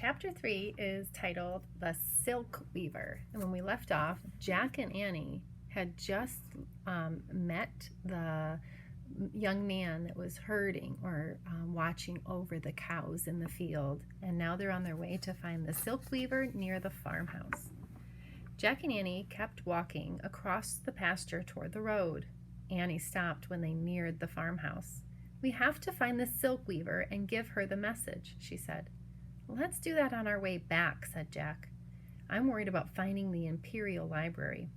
Chapter 3 is titled The Silk Weaver. And when we left off, Jack and Annie had just met the young man that was herding or watching over the cows in the field. And now they're on their way to find the silk weaver near the farmhouse. Jack and Annie kept walking across the pasture toward the road. Annie stopped when they neared the farmhouse. "We have to find the silk weaver and give her the message," she said. "Let's do that on our way back," said Jack. "I'm worried about finding the Imperial Library."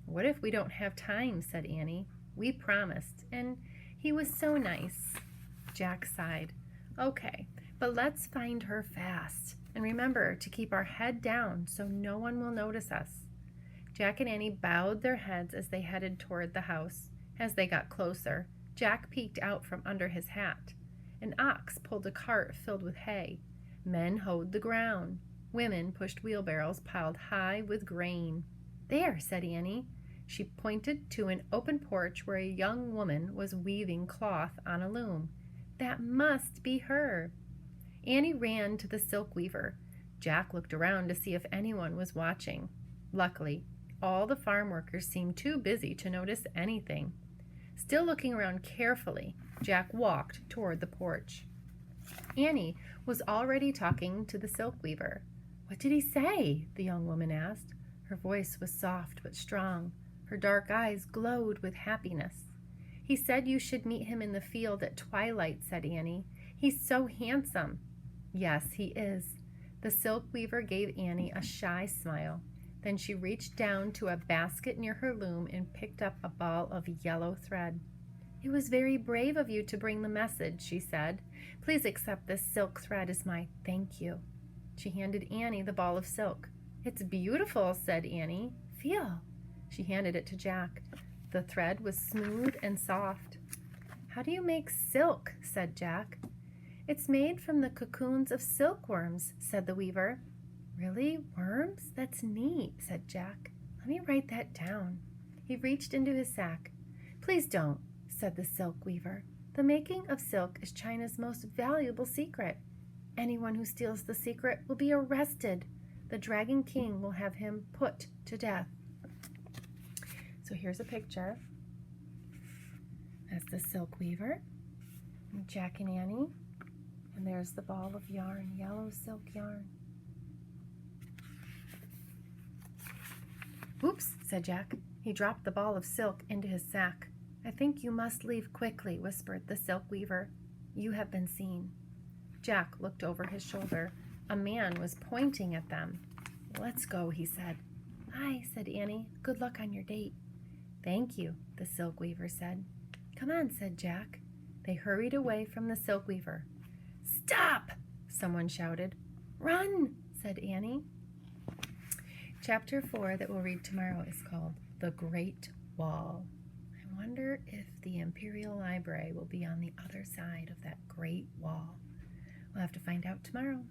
"What if we don't have time?" said Annie. "We promised, and he was so nice." Jack sighed. "Okay, but let's find her fast. And remember to keep our head down so no one will notice us." Jack and Annie bowed their heads as they headed toward the house. As they got closer, Jack peeked out from under his hat. An ox pulled a cart filled with hay. Men hoed the ground. Women pushed wheelbarrows piled high with grain. "There," said Annie. She pointed to an open porch where a young woman was weaving cloth on a loom. "That must be her." Annie ran to the silk weaver. Jack looked around to see if anyone was watching. Luckily, all the farm workers seemed too busy to notice anything. Still looking around carefully, Jack walked toward the porch. Annie was already talking to the silk weaver. "What did he say?" the young woman asked. Her voice was soft but strong. Her dark eyes glowed with happiness. "He said you should meet him in the field at twilight," said Annie. "He's so handsome." "Yes, he is." The silk weaver gave Annie a shy smile. Then she reached down to a basket near her loom and picked up a ball of yellow thread. "It was very brave of you to bring the message," she said. "Please accept this silk thread as my thank you." She handed Annie the ball of silk. "It's beautiful," said Annie. "Feel." She handed it to Jack. The thread was smooth and soft. "How do you make silk?" said Jack. "It's made from the cocoons of silkworms," said the weaver. "Really? Worms? That's neat," said Jack. "Let me write that down." He reached into his sack. "Please don't," said the silk weaver. "The making of silk is China's most valuable secret. Anyone who steals the secret will be arrested. The Dragon King will have him put to death." So here's a picture. That's the silk weaver, and Jack and Annie, and there's the ball of yarn, yellow silk yarn. "Oops," said Jack. He dropped the ball of silk into his sack. "I think you must leave quickly," whispered the silk weaver. "You have been seen." Jack looked over his shoulder. A man was pointing at them. "Let's go," he said. "Bye," said Annie. "Good luck on your date." "Thank you," the silk weaver said. "Come on," said Jack. They hurried away from the silk weaver. "Stop!" someone shouted. "Run!" said Annie. Chapter 4 that we'll read tomorrow is called The Great Wall. I wonder if the Imperial Library will be on the other side of that great wall. We'll have to find out tomorrow.